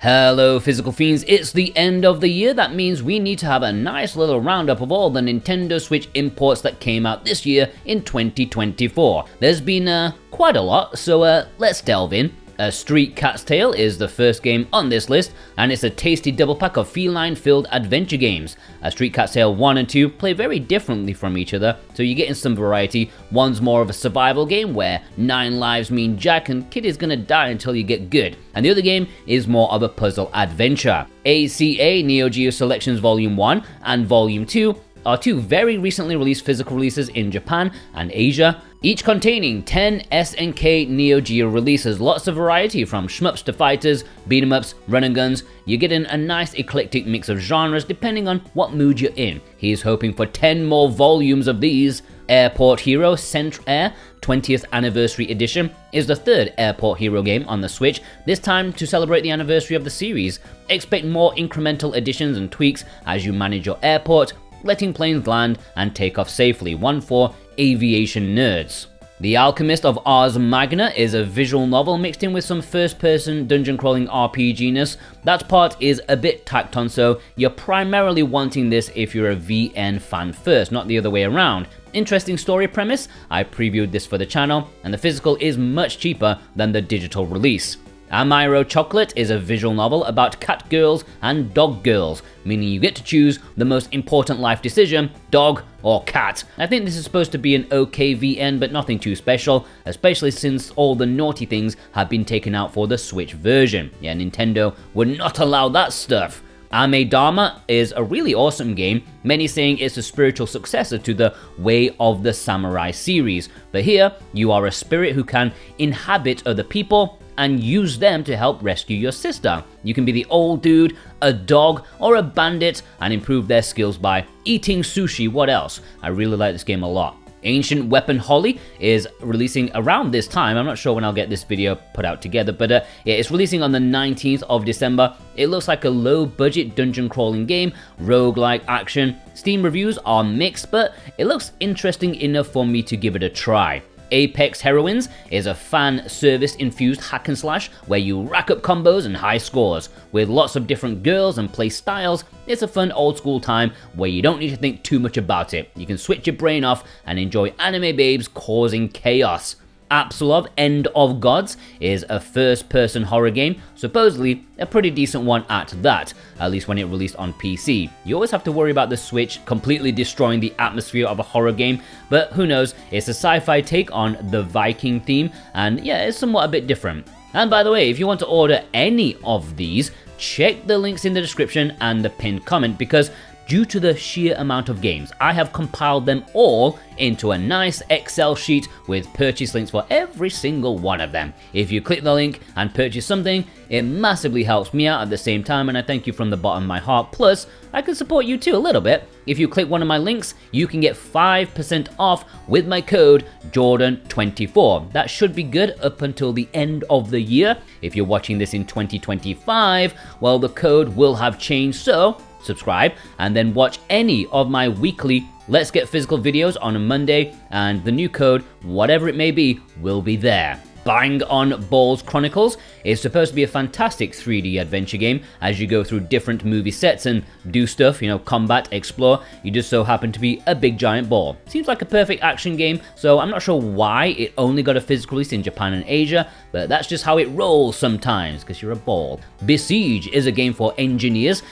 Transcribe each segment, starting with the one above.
Hello Physical Fiends, it's the end of the year. That means we need to have a nice little roundup of all the Nintendo Switch imports that came out this year in 2024. There's been quite a lot, so let's delve in. Street Cat's Tale is the first game on this list, and it's a tasty double pack of feline-filled adventure games. Street Cat's Tale 1 and 2 play very differently from each other, so you're getting some variety. One's more of a survival game where 9 lives mean jack and kid is gonna die until you get good, and the other game is more of a puzzle adventure. ACA NEOGEO Selections Volume 1 and Volume 2 are two very recently released physical releases in Japan and Asia, each containing 10 SNK NEOGEO releases. Lots of variety from shmups to fighters, beat 'em ups, run and guns. You're getting a nice eclectic mix of genres depending on what mood you're in. He's hoping for 10 more volumes of these. Airport Hero Centrair 20th Anniversary Edition is the third Airport Hero game on the Switch, this time to celebrate the anniversary of the series. Expect more incremental additions and tweaks as you manage your airport, letting planes land and take off safely, one for aviation nerds. The Alchemist of Ars Magna is a visual novel mixed in with some first-person dungeon-crawling RPG-ness. That part is a bit tacked on, so you're primarily wanting this if you're a VN fan first, not the other way around. Interesting story premise, I previewed this for the channel, and the physical is much cheaper than the digital release. Amairo Chocolate is a visual novel about cat girls and dog girls, meaning you get to choose the most important life decision, dog or cat. I think this is supposed to be an okay VN, but nothing too special, especially since all the naughty things have been taken out for the Switch version. Yeah, Nintendo would not allow that stuff. Amedama is a really awesome game, many saying it's a spiritual successor to the Way of the Samurai series, but here you are a spirit who can inhabit other people and use them to help rescue your sister. You can be the old dude, a dog, or a bandit and improve their skills by eating sushi. What else? I really like this game a lot. Ancient Weapon Holly is releasing around this time. I'm not sure when I'll get this video put out together, but yeah, it's releasing on the 19th of December. It looks like a low-budget dungeon crawling game, roguelike action. Steam reviews are mixed, but it looks interesting enough for me to give it a try. Apex Heroines is a fan service infused hack and slash where you rack up combos and high scores. With lots of different girls and play styles, it's a fun old school time where you don't need to think too much about it. You can switch your brain off and enjoy anime babes causing chaos. Absolov End of Gods is a first-person horror game, supposedly a pretty decent one at that, at least when it released on PC. You always have to worry about the Switch completely destroying the atmosphere of a horror game, but who knows, it's a sci-fi take on the Viking theme, and yeah, it's somewhat a bit different. And by the way, if you want to order any of these, check the links in the description and the pinned comment, because due to the sheer amount of games, I have compiled them all into a nice Excel sheet with purchase links for every single one of them. If you click the link and purchase something, it massively helps me out at the same time, and I thank you from the bottom of my heart. Plus, I can support you too a little bit. If you click one of my links, you can get 5% off with my code Jordan24. That should be good up until the end of the year. If you're watching this in 2025, well, the code will have changed, so subscribe and then watch any of my weekly Let's Get Physical videos on a Monday, and the new code, whatever it may be, will be there. Bang on Balls Chronicles is supposed to be a fantastic 3D adventure game as you go through different movie sets and do stuff, combat, explore. You just so happen to be a big giant ball. Seems like a perfect action game, so I'm not sure why it only got a physical release in Japan and Asia, but that's just how it rolls sometimes, because you're a ball. Besiege is a game for engineers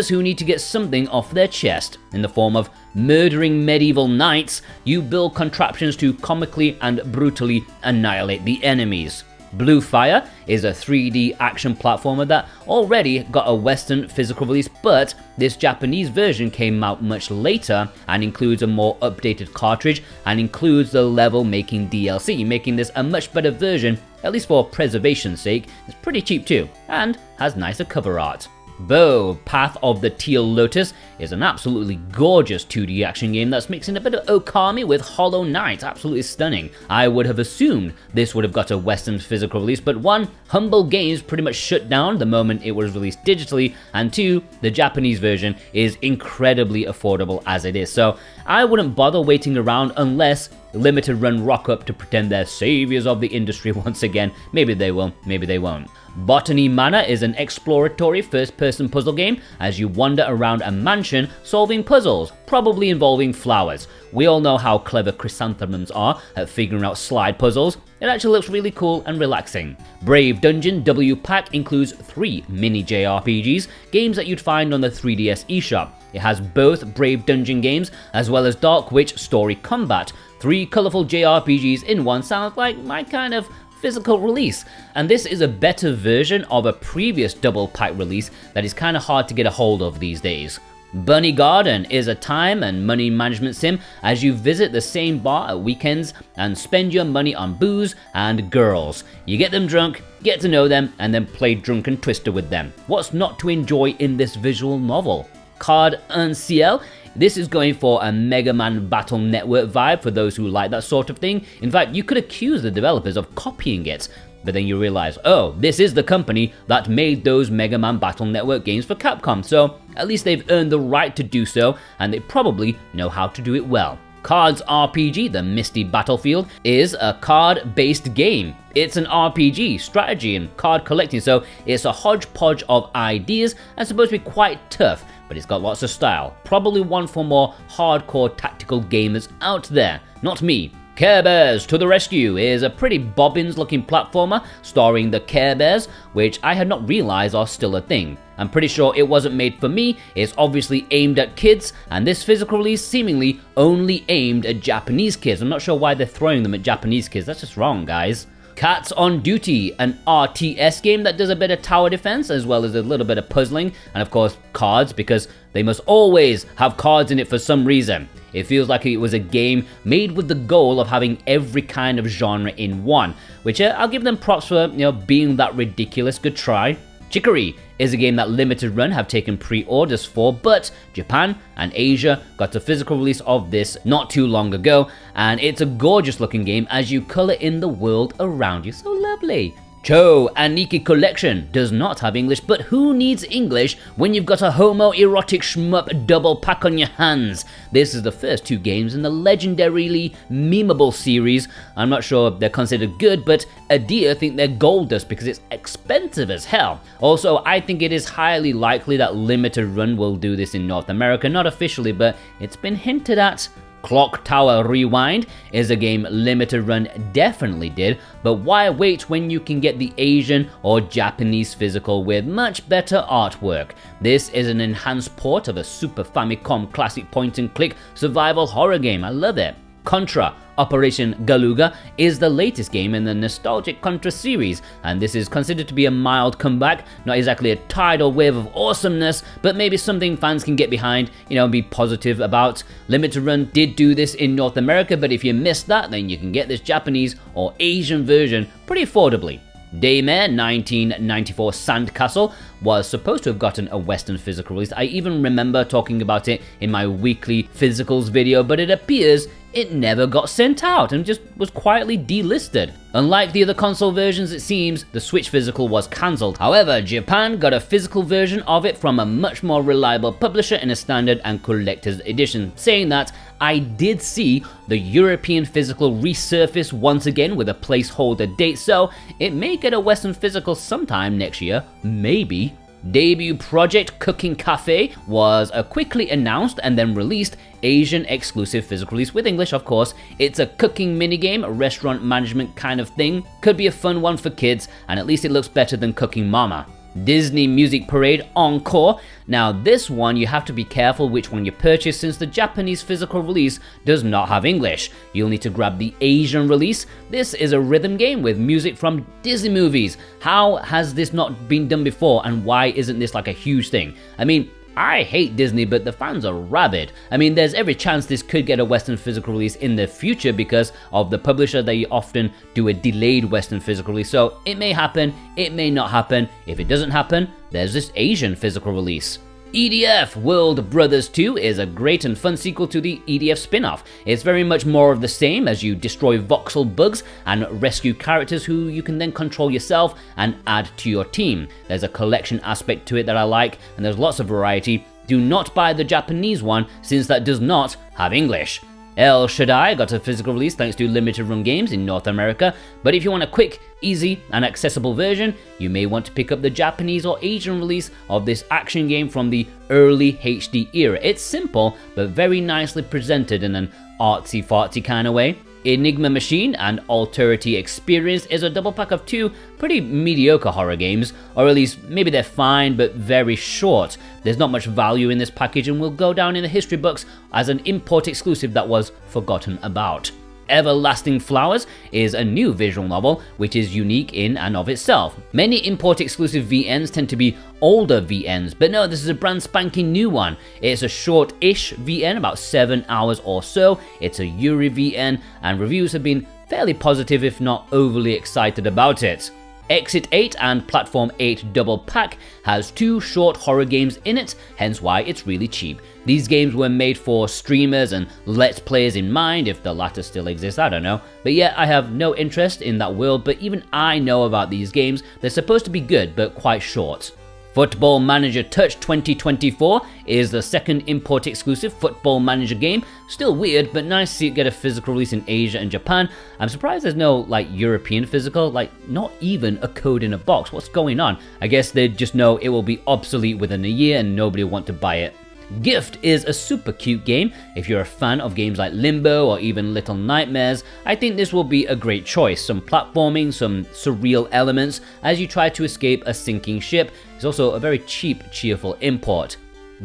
who need to get something off their chest. In the form of murdering medieval knights, you build contraptions to comically and brutally annihilate the enemies. Blue Fire is a 3D action platformer that already got a Western physical release, but this Japanese version came out much later and includes a more updated cartridge and includes the level making DLC, making this a much better version, at least for preservation's sake. It's pretty cheap too, and has nicer cover art. Bow, Path of the Teal Lotus is an absolutely gorgeous 2D action game that's mixing a bit of Okami with Hollow Knight. Absolutely stunning. I would have assumed this would have got a Western physical release, but one, Humble Games pretty much shut down the moment it was released digitally, and two, the Japanese version is incredibly affordable as it is, so I wouldn't bother waiting around unless Limited Run rock up to pretend they're saviors of the industry once again. Maybe they will, maybe they won't. Botany Manor is an exploratory first-person puzzle game as you wander around a mansion solving puzzles, probably involving flowers. We all know how clever chrysanthemums are at figuring out slide puzzles. It actually looks really cool and relaxing. Brave Dungeon W Pack includes 3 mini JRPGs, games that you'd find on the 3DS eShop. It has both Brave Dungeon games as well as Dark Witch Story Combat. 3 colourful JRPGs in one sounds like my kind of physical release, and this is a better version of a previous double pack release that is kind of hard to get a hold of these days. Bunny Garden is a time and money management sim as you visit the same bar at weekends and spend your money on booze and girls. You get them drunk, get to know them, and then play Drunken Twister with them. What's not to enjoy in this visual novel? Card un Ciel. This is going for a Mega Man Battle Network vibe for those who like that sort of thing. In fact, you could accuse the developers of copying it, but then you realize, oh, this is the company that made those Mega Man Battle Network games for Capcom, so at least they've earned the right to do so, and they probably know how to do it well. Cards RPG, The Misty Battlefield, is a card-based game. It's an RPG, strategy, and card collecting, so it's a hodgepodge of ideas and supposed to be quite tough, but it's got lots of style. Probably one for more hardcore tactical gamers out there. Not me. Care Bears to the Rescue is a pretty bobbins looking platformer starring the Care Bears, which I had not realized are still a thing. I'm pretty sure it wasn't made for me, it's obviously aimed at kids, and this physical release seemingly only aimed at Japanese kids. I'm not sure why they're throwing them at Japanese kids, that's just wrong, guys. Cats on Duty, an RTS game that does a bit of tower defense as well as a little bit of puzzling, and of course cards, because they must always have cards in it for some reason. It feels like it was a game made with the goal of having every kind of genre in one, which I'll give them props for, being that ridiculous. Good try. Chicory is a game that Limited Run have taken pre-orders for, but Japan and Asia got a physical release of this not too long ago, and it's a gorgeous looking game as you colour in the world around you. So lovely. Cho Aniki Collection does not have English, but who needs English when you've got a homoerotic shmup double pack on your hands? This is the first 2 games in the legendarily memeable series. I'm not sure they're considered good, but Adia think they're gold dust because it's expensive as hell. Also, I think it is highly likely that Limited Run will do this in North America, not officially, but it's been hinted at. Clock Tower Rewind is a game Limited Run definitely did, but why wait when you can get the Asian or Japanese physical with much better artwork? This is an enhanced port of a Super Famicom classic point-and-click survival horror game. I love it. Contra Operation Galuga is the latest game in the nostalgic Contra series, and this is considered to be a mild comeback, not exactly a tidal wave of awesomeness, but maybe something fans can get behind, and be positive about. Limited Run did do this in North America, but if you missed that, then you can get this Japanese or Asian version pretty affordably. Daymare 1994 Sandcastle was supposed to have gotten a Western physical release. I even remember talking about it in my weekly physicals video, but it appears it never got sent out and just was quietly delisted. Unlike the other console versions, it seems the Switch physical was cancelled. However, Japan got a physical version of it from a much more reliable publisher in a standard and collector's edition. Saying that, I did see the European physical resurface once again with a placeholder date, so it may get a Western physical sometime next year, maybe. Debut project Cooking Cafe was quickly announced and then released. Asian exclusive physical release with English, of course. It's a cooking minigame, a restaurant management kind of thing. Could be a fun one for kids, and at least it looks better than Cooking Mama. Disney Music Parade Encore. Now this one you have to be careful which one you purchase since the Japanese physical release does not have English. You'll need to grab the Asian release. This is a rhythm game with music from Disney movies. How has this not been done before, and why isn't this like a huge thing? I mean, I hate Disney, but the fans are rabid. I mean, there's every chance this could get a Western physical release in the future because of the publisher. They often do a delayed Western physical release, so it may happen, it may not happen. If it doesn't happen, there's this Asian physical release. EDF World Brothers 2 is a great and fun sequel to the EDF spin-off. It's very much more of the same as you destroy voxel bugs and rescue characters who you can then control yourself and add to your team. There's a collection aspect to it that I like, and there's lots of variety. Do not buy the Japanese one since that does not have English. El Shaddai got a physical release thanks to limited run games in North America, but if you want a quick, easy, and accessible version, you may want to pick up the Japanese or Asian release of this action game from the early HD era. It's simple, but very nicely presented in an artsy-fartsy kind of way. Enigma Machine and Alterity Experience is a double pack of two pretty mediocre horror games, or at least maybe they're fine but very short. There's not much value in this package and will go down in the history books as an import exclusive that was forgotten about. Everlasting Flowers is a new visual novel which is unique in and of itself. Many import exclusive VNs tend to be older VNs, but no, this is a brand spanking new one. It's a short-ish VN, about 7 hours or so. It's a Yuri VN and reviews have been fairly positive if not overly excited about it. Exit 8 and Platform 8 Double Pack has two short horror games in it, hence why it's really cheap. These games were made for streamers and let's players in mind, if the latter still exists, I don't know. But yeah, I have no interest in that world, but even I know about these games. They're supposed to be good, but quite short. Football Manager Touch 2024 is the second import exclusive Football Manager game. Still weird, but nice to see it get a physical release in Asia and Japan. I'm surprised there's no European physical, not even a code in a box. What's going on? I guess they just know it will be obsolete within a year and nobody will want to buy it. Gift is a super cute game. If you're a fan of games like Limbo or even Little Nightmares, I think this will be a great choice. Some platforming, some surreal elements as you try to escape a sinking ship. It's also a very cheap, cheerful import.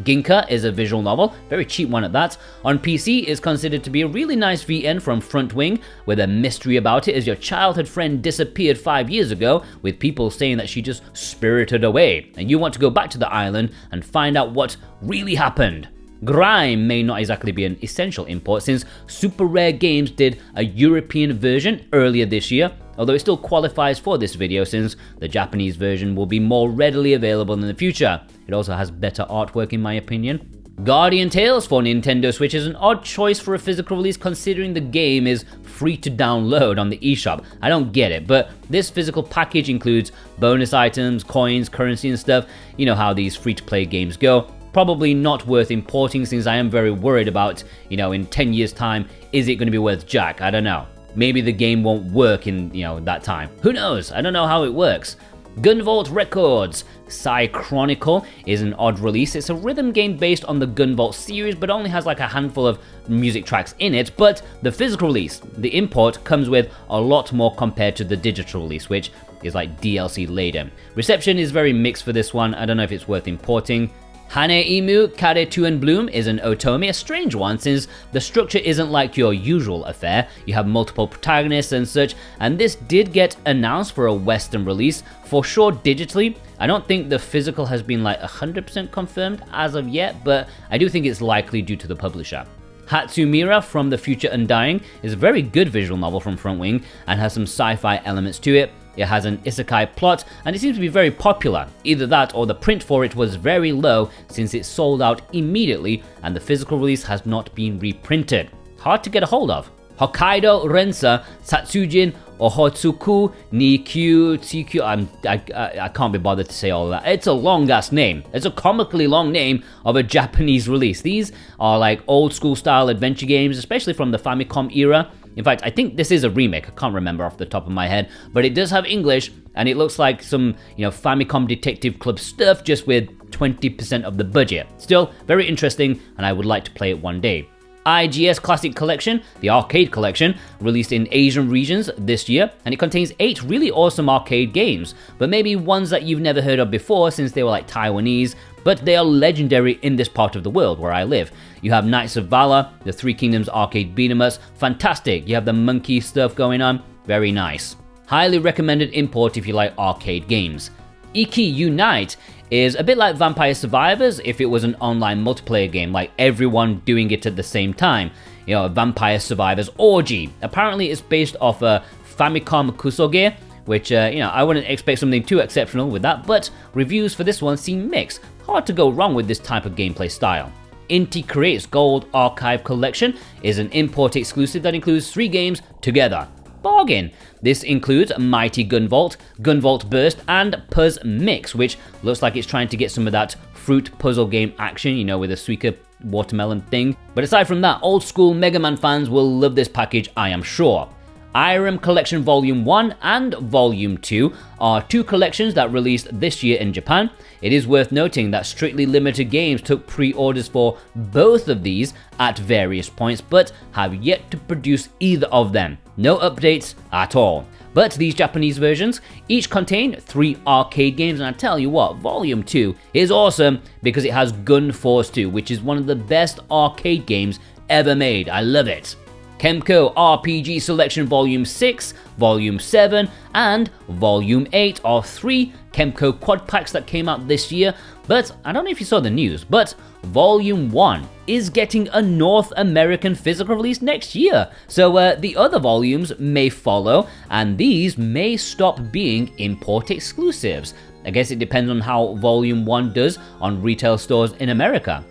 Ginka is a visual novel, very cheap one at that. On PC is considered to be a really nice VN from Front Wing, with a mystery about it as your childhood friend disappeared 5 years ago, with people saying that she just spirited away, and you want to go back to the island and find out what really happened. Grime may not exactly be an essential import since Super Rare Games did a European version earlier this year, although it still qualifies for this video since the Japanese version will be more readily available in the future. It also has better artwork in my opinion. Guardian Tales for Nintendo Switch is an odd choice for a physical release considering the game is free to download on the eShop. I don't get it, but this physical package includes bonus items, coins, currency and stuff. You know how these free-to-play games go. Probably not worth importing since I am very worried about, in 10 years time, is it going to be worth jack? I don't know. Maybe the game won't work in, that time. Who knows? I don't know how it works. Gunvolt Records Psy Chronicle is an odd release. It's a rhythm game based on the Gunvolt series, but only has a handful of music tracks in it. But the physical release, the import, comes with a lot more compared to the digital release, which is DLC laden. Reception is very mixed for this one. I don't know if it's worth importing. Hanaemu Karetu and Bloom is an otome, a strange one since the structure isn't like your usual affair. You have multiple protagonists and such, and this did get announced for a Western release, for sure digitally. I don't think the physical has been 100% confirmed as of yet, but I do think it's likely due to the publisher. Hatsumira from the Future Undying is a very good visual novel from Front Wing and has some sci-fi elements to it. It has an isekai plot and it seems to be very popular. Either that or the print for it was very low since it sold out immediately and the physical release has not been reprinted. Hard to get a hold of. Hokkaido Rensa Satsujin Ohotsuku ni Tsuku. I can't be bothered to say all that. It's a long ass name. It's a comically long name of a Japanese release. These are old school style adventure games, especially from the Famicom era. In fact, I think this is a remake. I can't remember off the top of my head, but it does have English and it looks like some, Famicom Detective Club stuff just with 20% of the budget. Still very interesting and I would like to play it one day. IGS Classic Collection, the arcade collection, released in Asian regions this year, and it contains 8 really awesome arcade games, but maybe ones that you've never heard of before since they were Taiwanese, but they are legendary in this part of the world where I live. You have Knights of Valor, the Three Kingdoms arcade beat-em-ups, fantastic. You have the monkey stuff going on, very nice. Highly recommended import if you like arcade games. Ikki Unite is a bit like Vampire Survivors if it was an online multiplayer game, everyone doing it at the same time. A Vampire Survivors orgy. Apparently it's based off a Famicom Kusoge, which, I wouldn't expect something too exceptional with that, but reviews for this one seem mixed. Hard to go wrong with this type of gameplay style. Inti Creates Gold Archive Collection is an import exclusive that includes 3 games together. bargain. This includes Mighty Gunvolt, Gunvolt Burst, and Puzz Mix, which looks like it's trying to get some of that fruit puzzle game action, you know, with a Suika watermelon thing. But aside from that, old school Mega Man fans will love this package, I am sure. Irem Collection Volume 1 and Volume 2 are two collections that released this year in Japan. It is worth noting that Strictly Limited Games took pre-orders for both of these at various points, but have yet to produce either of them. No updates at all. But these Japanese versions each contain 3 arcade games, and I tell you what, Volume 2 is awesome because it has Gun Force 2, which is one of the best arcade games ever made. I love it. Kemco RPG Selection Volume 6, Volume 7, and Volume 8 are 3 Kemco quad packs that came out this year, but I don't know if you saw the news, but Volume 1 is getting a North American physical release next year, so the other volumes may follow, and these may stop being import exclusives. I guess it depends on how Volume 1 does on retail stores in America.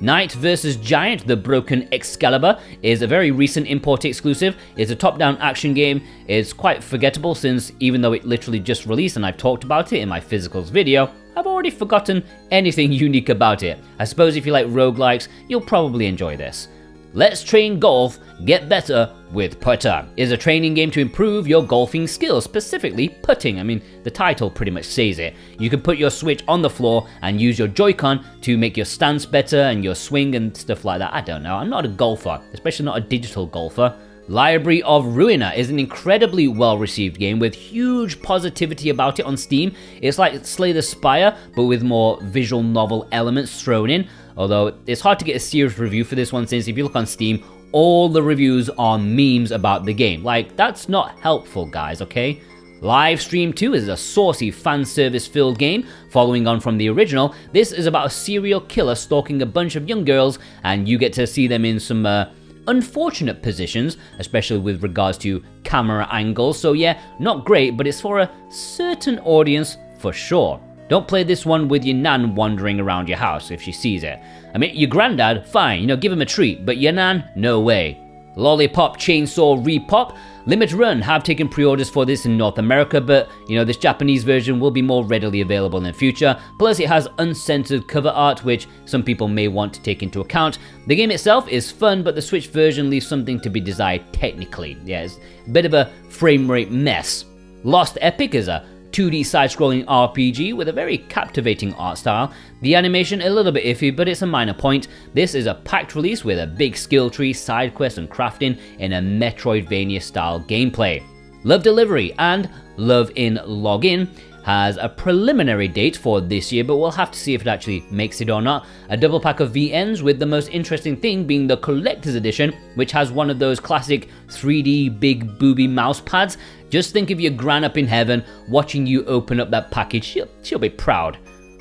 Knight vs. Giant, The Broken Excalibur is a very recent import exclusive. It's a top-down action game. It's quite forgettable since even though it literally just released and I've talked about it in my physicals video, I've already forgotten anything unique about it. I suppose if you like roguelikes, you'll probably enjoy this. Let's Train Golf, Get Better with Putter is a training game to improve your golfing skills, specifically putting. I mean, the title pretty much says it. You can put your Switch on the floor and use your Joy-Con to make your stance better and your swing and stuff like that. I don't know, I'm not a golfer, especially not a digital golfer. Library of Ruina is an incredibly well-received game with huge positivity about it on Steam. It's like Slay the Spire, but with more visual novel elements thrown in. Although it's hard to get a serious review for this one since if you look on Steam, all the reviews are memes about the game. Like, that's not helpful, guys, okay? Livestream 2 is a saucy fan service filled game following on from the original. This is about a serial killer stalking a bunch of young girls and you get to see them in some unfortunate positions, especially with regards to camera angles. So yeah, not great, but it's for a certain audience for sure. Don't play this one with your nan wandering around your house if she sees it. I mean, your granddad, fine, you know, give him a treat, but your nan, no way. Lollipop Chainsaw Repop. Limit Run have taken pre-orders for this in North America, but you know, this Japanese version will be more readily available in the future. Plus it has uncensored cover art, which some people may want to take into account. The game itself is fun, but the Switch version leaves something to be desired technically. Yeah, it's a bit of a frame rate mess. Lost Epic is a 2D side-scrolling RPG with a very captivating art style. The animation a little bit iffy, but it's a minor point. This is a packed release with a big skill tree, side quests and crafting in a Metroidvania style gameplay. Love Delivery and Love in Login has a preliminary date for this year, but we'll have to see if it actually makes it or not. A double pack of VNs, with the most interesting thing being the collector's edition, which has one of those classic 3D big booby mouse pads. Just think of your gran up in heaven watching you open up that package. She'll be proud.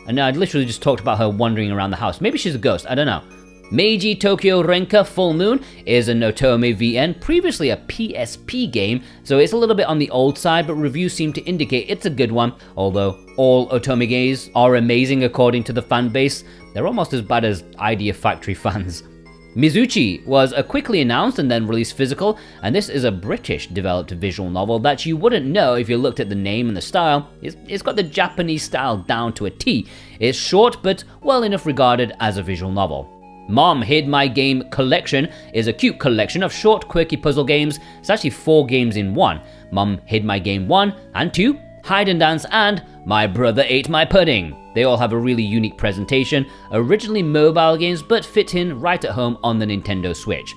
And I literally just talked about her wandering around the house. Maybe she's a ghost, I don't know. Meiji Tokyo Renka Full Moon is a Notome VN, previously a PSP game, so it's a little bit on the old side, but reviews seem to indicate it's a good one, although all Otome games are amazing according to the fan base. They're almost as bad as Idea Factory fans. Mizuchi was a quickly announced and then released physical, and this is a British developed visual novel that you wouldn't know if you looked at the name and the style. It's got the Japanese style down to a T. It's short but well enough regarded as a visual novel. Mom Hid My Game Collection is a cute collection of short, quirky puzzle games. It's actually 4 games in one. Mom Hid My Game 1 and 2, Hide and Dance, and My Brother Ate My Pudding. They all have a really unique presentation, originally mobile games but fit in right at home on the Nintendo Switch.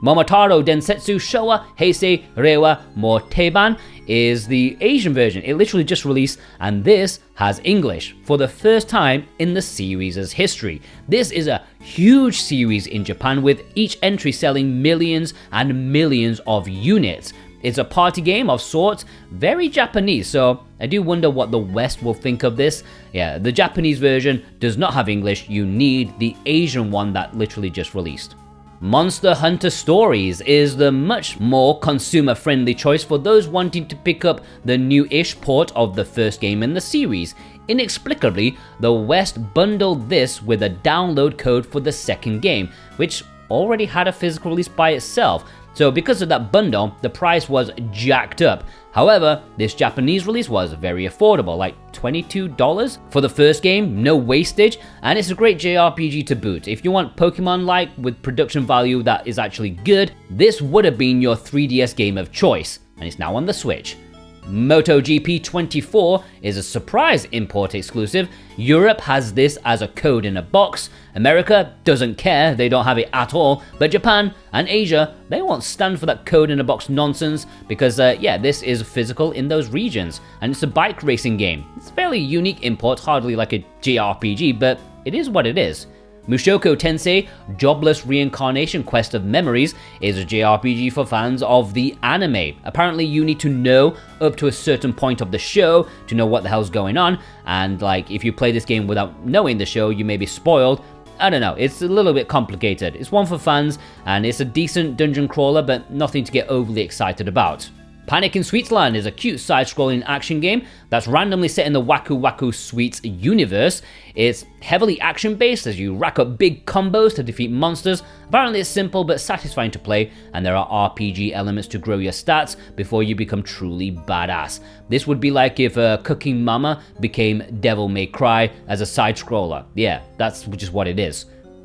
Momotaro Densetsu Showa Heisei Reiwa Morteban is the Asian version. It literally just released, and this has English for the first time in the series' history. This is a huge series in Japan, with each entry selling millions and millions of units. It's a party game of sorts, very Japanese, so I do wonder what the West will think of this. Yeah, the Japanese version does not have English. You need the Asian one that literally just released. Monster Hunter Stories is the much more consumer-friendly choice for those wanting to pick up the new-ish port of the first game in the series. Inexplicably, the West bundled this with a download code for the second game, which already had a physical release by itself. So because of that bundle, the price was jacked up. However, this Japanese release was very affordable, like $22 for the first game, no wastage, and it's a great JRPG to boot. If you want Pokemon-like with production value that is actually good, this would have been your 3DS game of choice, and it's now on the Switch. MotoGP 24 is a surprise import exclusive. Europe has this as a code in a box. America doesn't care, they don't have it at all. But Japan and Asia, they won't stand for that code in a box nonsense because, yeah, this is physical in those regions. And it's a bike racing game. It's a fairly unique import, hardly like a JRPG, but it is what it is. Mushoku Tensei Jobless Reincarnation Quest of Memories is a JRPG for fans of the anime. Apparently you need to know up to a certain point of the show to know what the hell's going on, and like if you play this game without knowing the show, you may be spoiled. I don't know, it's a little bit complicated. It's one for fans, and it's a decent dungeon crawler, but nothing to get overly excited about. Panic in Sweetsland is a cute side-scrolling action game that's randomly set in the Waku Waku Sweets universe. It's heavily action-based as you rack up big combos to defeat monsters. Apparently it's simple but satisfying to play, and there are RPG elements to grow your stats before you become truly badass. This would be like if Cooking Mama became Devil May Cry as a side-scroller. Yeah, that's just what it is.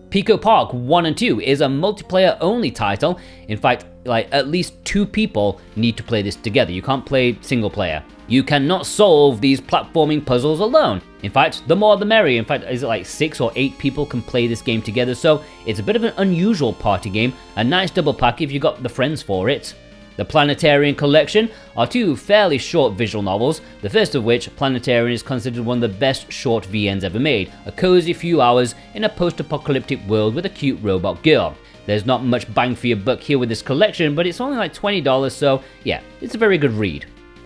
Pico Park 1 and 2 is a multiplayer only title. In fact, like at least 2 people need to play this together. You can't play single player. You cannot solve these platforming puzzles alone. In fact, the more the merrier. In fact, is it like 6 or 8 people can play this game together? So it's a bit of an unusual party game. A nice double pack if you got the friends for it. The Planetarian Collection are 2 fairly short visual novels, the first of which, Planetarian, is considered one of the best short VNs ever made, a cozy few hours in a post-apocalyptic world with a cute robot girl. There's not much bang for your buck here with this collection, but it's only like $20, so yeah, it's a very good read.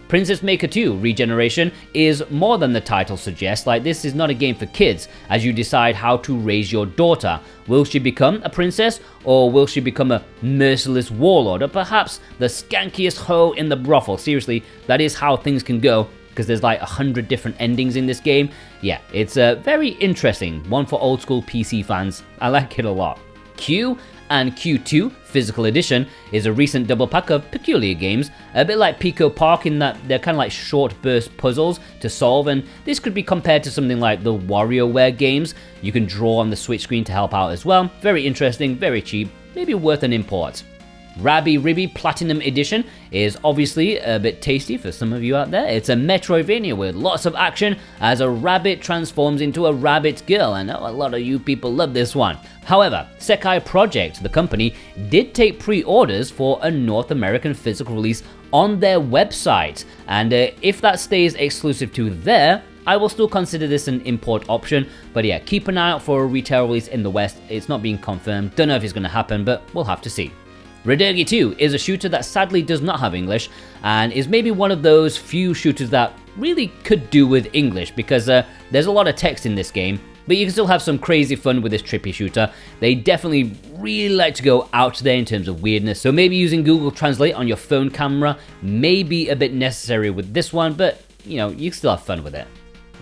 Princess Maker 2 Regeneration is more than the title suggests. Like, this is not a game for kids as you decide how to raise your daughter. Will she become a princess, or will she become a merciless warlord, or perhaps the skankiest hoe in the brothel? Seriously, that is how things can go, because there's like 100 different endings in this game. Yeah, it's very interesting, one for old school PC fans. I like it a lot. Q and Q2 Physical Edition is a recent double pack of peculiar games, a bit like Pico Park in that they're kind of like short burst puzzles to solve, and this could be compared to something like the WarioWare games. You can draw on the Switch screen to help out as well. Very interesting, very cheap, maybe worth an import. Rabby Ribby Platinum Edition is obviously a bit tasty for some of you out there. It's a Metroidvania with lots of action as a rabbit transforms into a rabbit girl. I know a lot of you people love this one. However, Sekai Project, the company, did take pre-orders for a North American physical release on their website, and if that stays exclusive to there, I will still consider this an import option. But yeah, keep an eye out for a retail release in the West. It's not being confirmed, don't know if it's going to happen, but we'll have to see. Radergi 2 is a shooter that sadly does not have English, and is maybe one of those few shooters that really could do with English, because there's a lot of text in this game, but you can still have some crazy fun with this trippy shooter. They definitely really like to go out there in terms of weirdness, so maybe using Google Translate on your phone camera may be a bit necessary with this one, but you know, you can still have fun with it.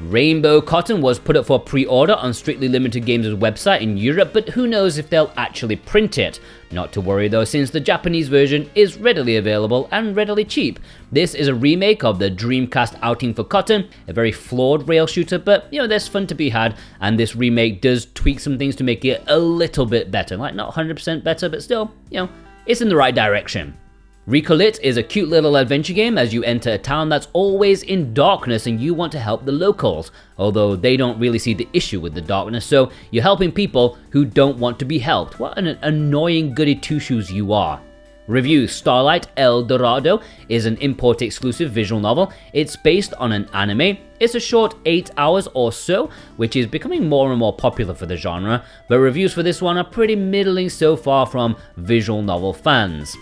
Rainbow Cotton was put up for pre-order on Strictly Limited Games' website in Europe, but who knows if they'll actually print it. Not to worry though, since the Japanese version is readily available and readily cheap. This is a remake of the Dreamcast Outing for Cotton, a very flawed rail shooter, but you know, there's fun to be had, and this remake does tweak some things to make it a little bit better. Like, not 100% better, but still, you know, it's in the right direction. Recollite is a cute little adventure game as you enter a town that's always in darkness and you want to help the locals, although they don't really see the issue with the darkness, so you're helping people who don't want to be helped. What an annoying goody two-shoes you are. Review Starlight El Dorado is an import exclusive visual novel. It's based on an anime. It's a short 8 hours or so, which is becoming more and more popular for the genre, but reviews for this one are pretty middling so far from visual novel fans.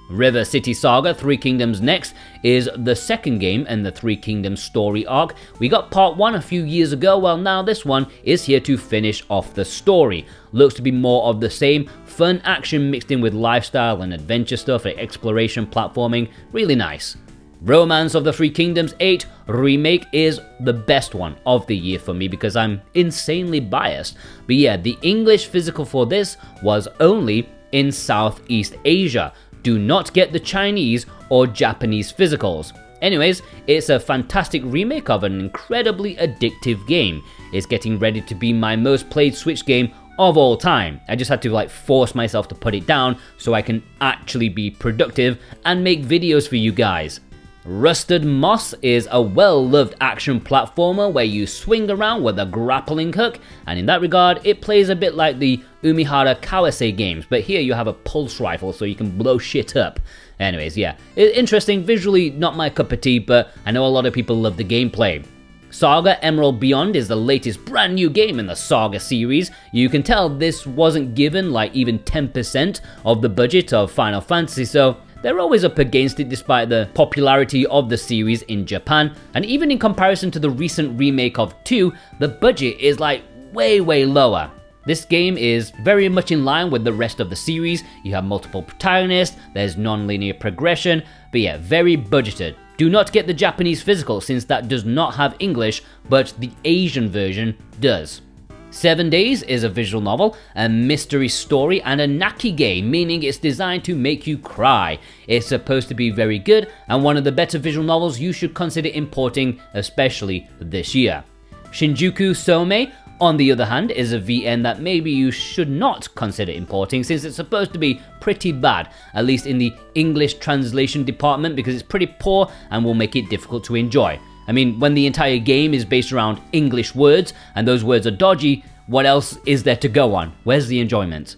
River City Saga 3 Kingdoms Next is the second game in the 3 Kingdoms story arc. We got part 1 a few years ago, well now this one is here to finish off the story. Looks to be more of the same, fun action mixed in with lifestyle and adventure stuff, like exploration, platforming, really nice. Romance of the 3 Kingdoms 8 Remake is the best one of the year for me because I'm insanely biased. But yeah, the English physical for this was only in Southeast Asia. do not get the Chinese or Japanese physicals. Anyways, it's a fantastic remake of an incredibly addictive game. It's getting ready to be my most played Switch game of all time. I just had to force myself to put it down so I can actually be productive and make videos for you guys. Rusted Moss is a well-loved action platformer where you swing around with a grappling hook, and in that regard it plays a bit like the Umihara Kawase games, but here you have a pulse rifle so you can blow shit up. Anyways, yeah, interesting, visually not my cup of tea, but I know a lot of people love the gameplay. Saga Emerald Beyond is the latest brand new game in the Saga series. You can tell this wasn't given even 10% of the budget of Final Fantasy, so they're always up against it despite the popularity of the series in Japan, and even in comparison to the recent remake of 2, the budget is way lower. This game is very much in line with the rest of the series. You have multiple protagonists, there's non-linear progression, but yeah, very budgeted. Do not get the Japanese physical since that does not have English, but the Asian version does. 7 Days is a visual novel, a mystery story, and a Naki game, meaning it's designed to make you cry. It's supposed to be very good, and one of the better visual novels you should consider importing, especially this year. Shinjuku Somei, on the other hand, is a VN that maybe you should not consider importing since it's supposed to be pretty bad, at least in the English translation department, because it's pretty poor and will make it difficult to enjoy. I mean, when the entire game is based around English words, and those words are dodgy, what else is there to go on? Where's the enjoyment?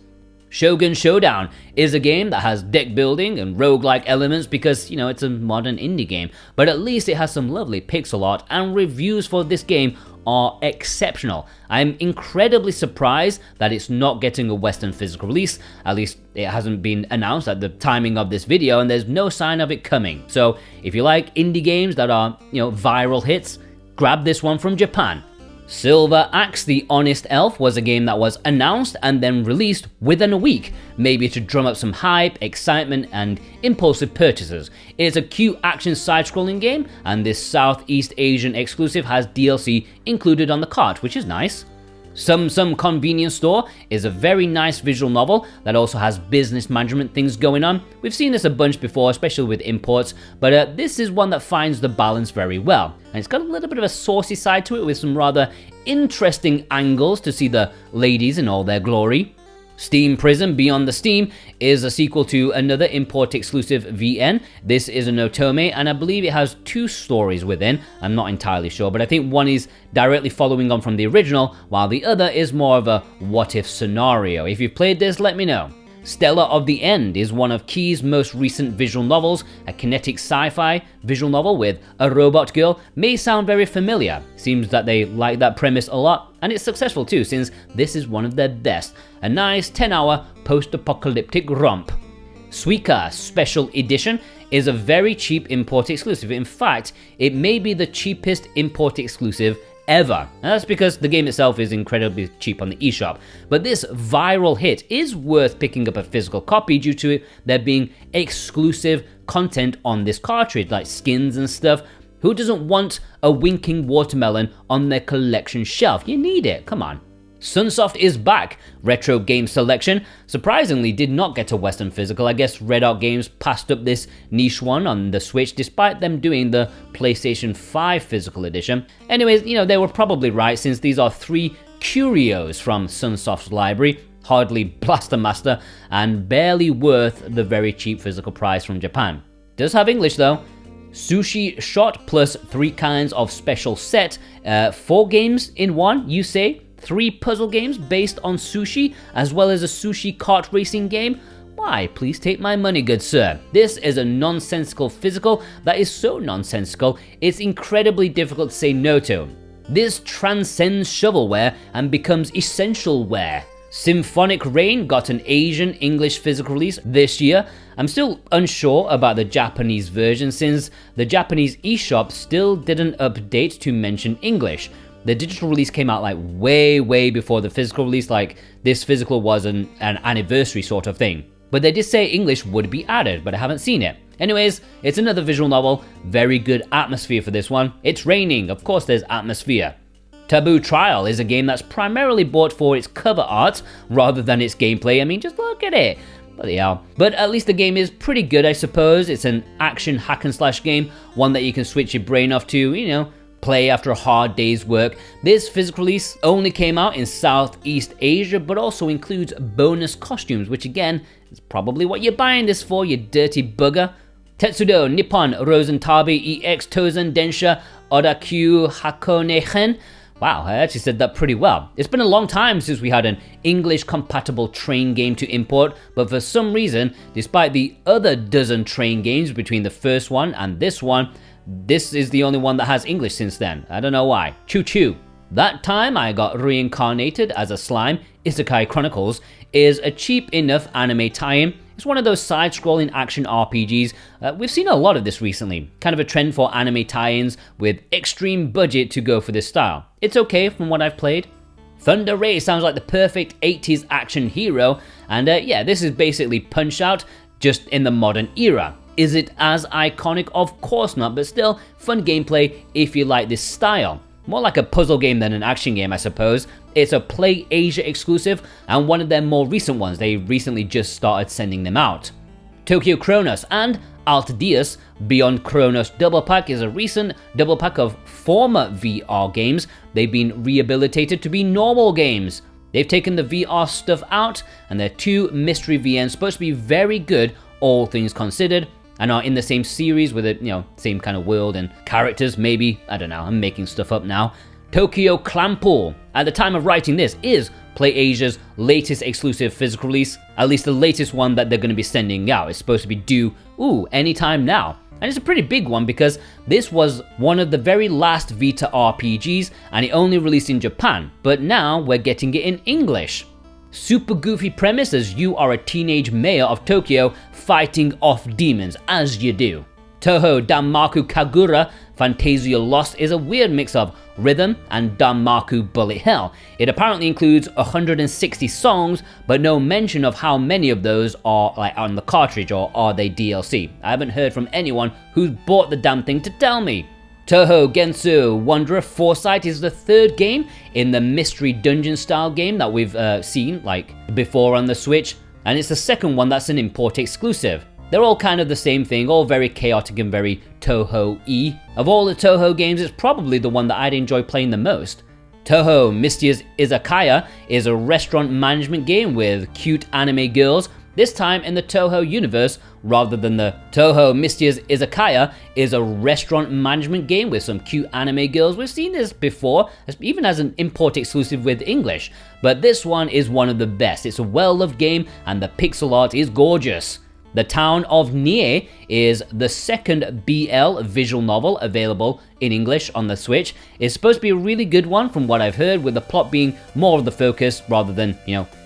Shogun Showdown is a game that has deck building and roguelike elements because, it's a modern indie game, but at least it has some lovely pixel art, and reviews for this game are exceptional. I'm incredibly surprised that it's not getting a Western physical release, at least it hasn't been announced at the timing of this video, and there's no sign of it coming. So if you like indie games that are, viral hits, grab this one from Japan. Silver Axe the Honest Elf was a game that was announced and then released within a week, maybe to drum up some hype, excitement, and impulsive purchases. It's a cute action side-scrolling game, and this Southeast Asian exclusive has DLC included on the cart, which is nice. Some Convenience Store is a very nice visual novel that also has business management things going on. We've seen this a bunch before, especially with imports, but this is one that finds the balance very well. And it's got a little bit of a saucy side to it with some rather interesting angles to see the ladies in all their glory. Steam Prison Beyond the Steam is a sequel to another import-exclusive VN. This is an otome, and I believe it has 2 stories within. I'm not entirely sure, but I think one is directly following on from the original, while the other is more of a what-if scenario. If you've played this, let me know. Stella of the End is one of Key's most recent visual novels, a kinetic sci-fi visual novel with a robot girl. May sound very familiar. Seems that they like that premise a lot, and it's successful too, since this is one of their best. A nice 10-hour post-apocalyptic romp. Suika Special Edition is a very cheap import exclusive. In fact, it may be the cheapest import exclusive ever. And that's because the game itself is incredibly cheap on the eShop. But this viral hit is worth picking up a physical copy due to there being exclusive content on this cartridge, like skins and stuff. Who doesn't want a winking watermelon on their collection shelf? You need it, come on. Sunsoft is back. Retro game selection surprisingly did not get a Western physical. I guess Red Art Games passed up this niche one on the Switch despite them doing the PlayStation 5 physical edition. Anyways, they were probably right since these are 3 curios from Sunsoft's library, hardly Blaster Master, and barely worth the very cheap physical price from Japan. Does have English though. Sushi Shot plus 3 kinds of special set, 4 games in one, you say? 3 puzzle games based on sushi, as well as a sushi kart racing game? Why, please take my money, good sir. This is a nonsensical physical that is so nonsensical, it's incredibly difficult to say no to. This transcends shovelware and becomes essentialware. Symphonic Rain got an Asian English physical release this year. I'm still unsure about the Japanese version since the Japanese eShop still didn't update to mention English. The digital release came out way before the physical release, this physical was an anniversary sort of thing. But they did say English would be added, but I haven't seen it. Anyways, it's another visual novel, very good atmosphere for this one. It's raining, of course there's atmosphere. Taboo Trial is a game that's primarily bought for its cover art rather than its gameplay. I mean, just look at it. Bloody hell. But at least the game is pretty good, I suppose. It's an action hack and slash game, one that you can switch your brain off to, you know, play after a hard day's work. This physical release only came out in Southeast Asia, but also includes bonus costumes, which again, is probably what you're buying this for, you dirty bugger. Tetsudo, Nippon, Rosentabi, EX, Tozen, Densha, Odakyu, Hakone-hen. Wow, I actually said that pretty well. It's been a long time since we had an English-compatible train game to import, but for some reason, despite the other dozen train games between the first one and this one, this is the only one that has English since then. I don't know why. Choo choo. That time I got reincarnated as a slime. Isekai Chronicles is a cheap enough anime tie-in. It's one of those side-scrolling action RPGs. We've seen a lot of this recently. Kind of a trend for anime tie-ins with extreme budget to go for this style. It's okay from what I've played. Thunder Ray sounds like the perfect 80s action hero, and yeah, this is basically Punch-Out, just in the modern era. Is it as iconic? Of course not, but still, fun gameplay if you like this style. More like a puzzle game than an action game, I suppose. It's a Play Asia exclusive, and one of their more recent ones. They recently just started sending them out. Tokyo Chronos and Altadius Beyond Chronos Double Pack is a recent double pack of former VR games. They've been rehabilitated to be normal games. They've taken the VR stuff out, and they're two mystery VNs supposed to be very good, all things considered, and are in the same series with it, you know, same kind of world and characters, maybe. I don't know, I'm making stuff up now. Tokyo Clampool, at the time of writing this, is Play Asia's latest exclusive physical release, at least the latest one that they're going to be sending out. It's supposed to be due, anytime now. And it's a pretty big one because this was one of the very last Vita RPGs and it only released in Japan, but now we're getting it in English. Super goofy premise as you are a teenage mayor of Tokyo fighting off demons, as you do. Toho Danmaku Kagura Fantasia Lost is a weird mix of rhythm and Danmaku Bullet Hell. It apparently includes 160 songs, but no mention of how many of those are like on the cartridge or are they DLC. I haven't heard from anyone who's bought the damn thing to tell me. Toho Gensu Wanderer Foresight is the third game in the mystery dungeon style game that we've seen like before on the Switch, and it's the second one that's an import exclusive. They're all kind of the same thing, all very chaotic and very Toho-y. Of all the Toho games, it's probably the one that I'd enjoy playing the most. Toho Misty's Izakaya is a restaurant management game with cute anime girls, this time in the Toho universe rather than the Toho Misty's Izakaya is a restaurant management game with some cute anime girls. We've seen this before, even as an import exclusive with English, but this one is one of the best. It's a well-loved game and the pixel art is gorgeous. The Town of Nie is the second BL visual novel available in English on the Switch. It's supposed to be a really good one from what I've heard, with the plot being more of the focus rather than,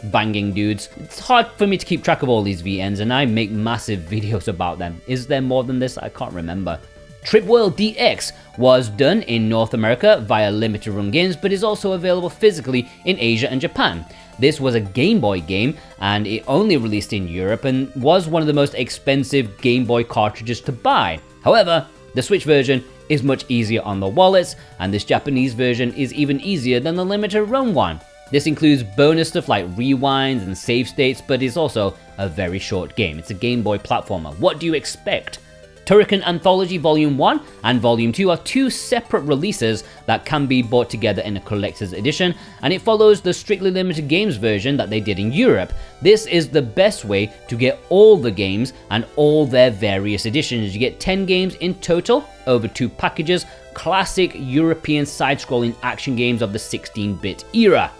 banging dudes. It's hard for me to keep track of all these VNs and I make massive videos about them. Is there more than this? I can't remember. Trip World DX was done in North America via limited run games, but is also available physically in Asia and Japan. This was a Game Boy game and it only released in Europe and was one of the most expensive Game Boy cartridges to buy. However, the Switch version is much easier on the wallets, and this Japanese version is even easier than the limited run one. This includes bonus stuff like rewinds and save states, but is also a very short game. It's a Game Boy platformer. What do you expect? Turrican Anthology Volume 1 and Volume 2 are two separate releases that can be bought together in a collector's edition, and it follows the strictly limited games version that they did in Europe. This is the best way to get all the games and all their various editions. You get 10 games in total over 2 packages, classic European side-scrolling action games of the 16-bit era.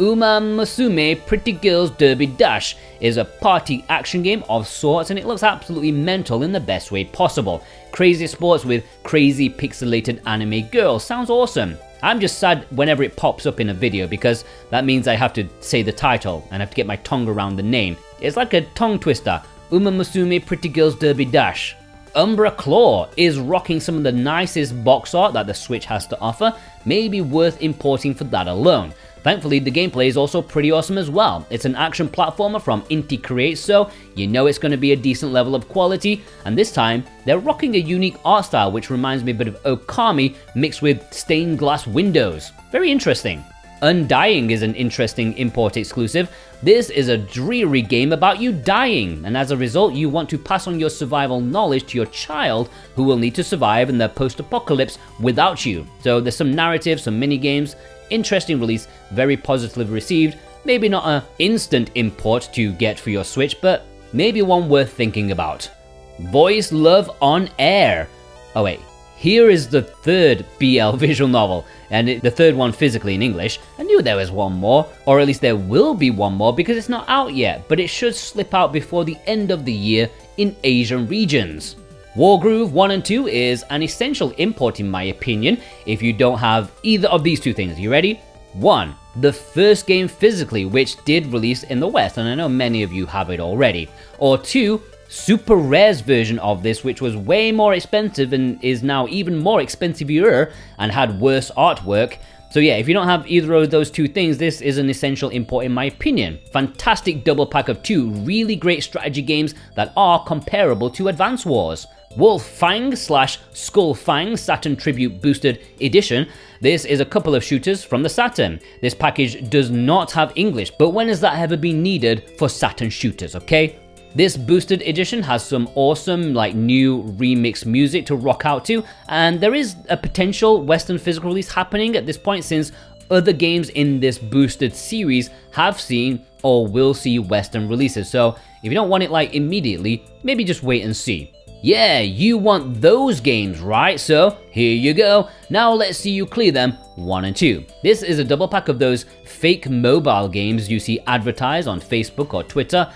Uma Musume Pretty Girls Derby Dash is a party action game of sorts, and it looks absolutely mental in the best way possible. Crazy sports with crazy pixelated anime girls. Sounds awesome. I'm just sad whenever it pops up in a video because that means I have to say the title and have to get my tongue around the name. It's like a tongue twister. Uma Musume Pretty Girls Derby Dash. Umbra Claw is rocking some of the nicest box art that the Switch has to offer, maybe worth importing for that alone. Thankfully, the gameplay is also pretty awesome as well. It's an action platformer from Inti Creates, so you know it's going to be a decent level of quality, and this time, they're rocking a unique art style which reminds me a bit of Okami mixed with stained glass windows. Very interesting. Undying is an interesting import exclusive. This is a dreary game about you dying, and as a result you want to pass on your survival knowledge to your child who will need to survive in the post-apocalypse without you. So there's some narrative, some mini-games, interesting release, very positively received, maybe not an instant import to get for your Switch, but maybe one worth thinking about. Voice Love on Air. Oh wait, here is the third BL visual novel, and the third one physically in English. I knew there was one more, or at least there will be one more because it's not out yet, but it should slip out before the end of the year in Asian regions. Wargroove 1 and 2 is an essential import in my opinion if you don't have either of these two things. You ready? 1. The first game physically, which did release in the West, and I know many of you have it already. Or 2. Super Rare's version of this, which was way more expensive and is now even more expensive-er and had worse artwork. So yeah, if you don't have either of those two things, this is an essential import in my opinion. Fantastic double pack of 2 really great strategy games that are comparable to Advance Wars. Wolf Fang / Skull Fang Saturn Tribute Boosted Edition. This is a couple of shooters from the Saturn. This package does not have English, but when has that ever been needed for Saturn shooters, okay? This boosted edition has some awesome new remix music to rock out to, and there is a potential Western physical release happening at this point since other games in this boosted series have seen or will see Western releases. So if you don't want it immediately, maybe just wait and see. Yeah, you want those games, right? So here you go. Now let's see you clear them 1 and 2. This is a double pack of those fake mobile games you see advertised on Facebook or Twitter.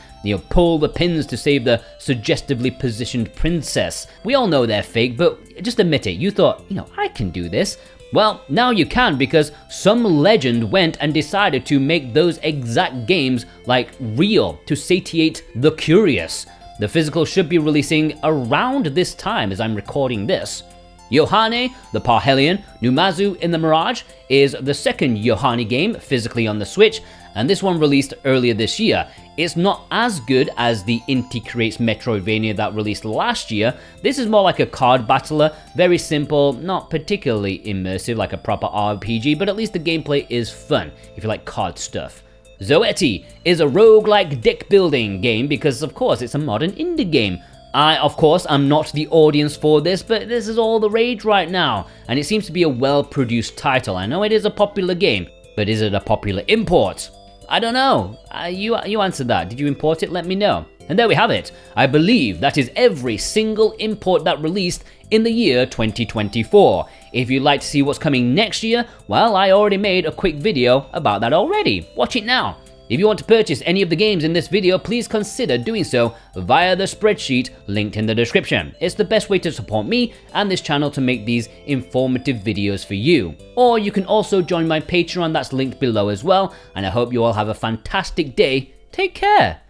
Pull the pins to save the suggestively positioned princess. We all know they're fake, but just admit it. You thought, I can do this. Well, now you can, because some legend went and decided to make those exact games real to satiate the curious. The physical should be releasing around this time as I'm recording this. Yohane the Parhelion Numazu in the Mirage is the second Yohane game physically on the Switch, and this one released earlier this year. It's not as good as the Inti creates Metroidvania that released last year. This is more like a card battler, very simple, not particularly immersive like a proper RPG, but at least the gameplay is fun if you like card stuff. Zoetti is a roguelike deck building game because of course it's a modern indie game. I, of course, am not the audience for this, but this is all the rage right now, and it seems to be a well-produced title. I know it is a popular game, but is it a popular import? I don't know. You answered that. Did you import it? Let me know. And there we have it. I believe that is every single import that released in the year 2024. If you'd like to see what's coming next year, well, I already made a quick video about that already. Watch it now. If you want to purchase any of the games in this video, please consider doing so via the spreadsheet linked in the description. It's the best way to support me and this channel to make these informative videos for you. Or you can also join my Patreon that's linked below as well, and I hope you all have a fantastic day. Take care!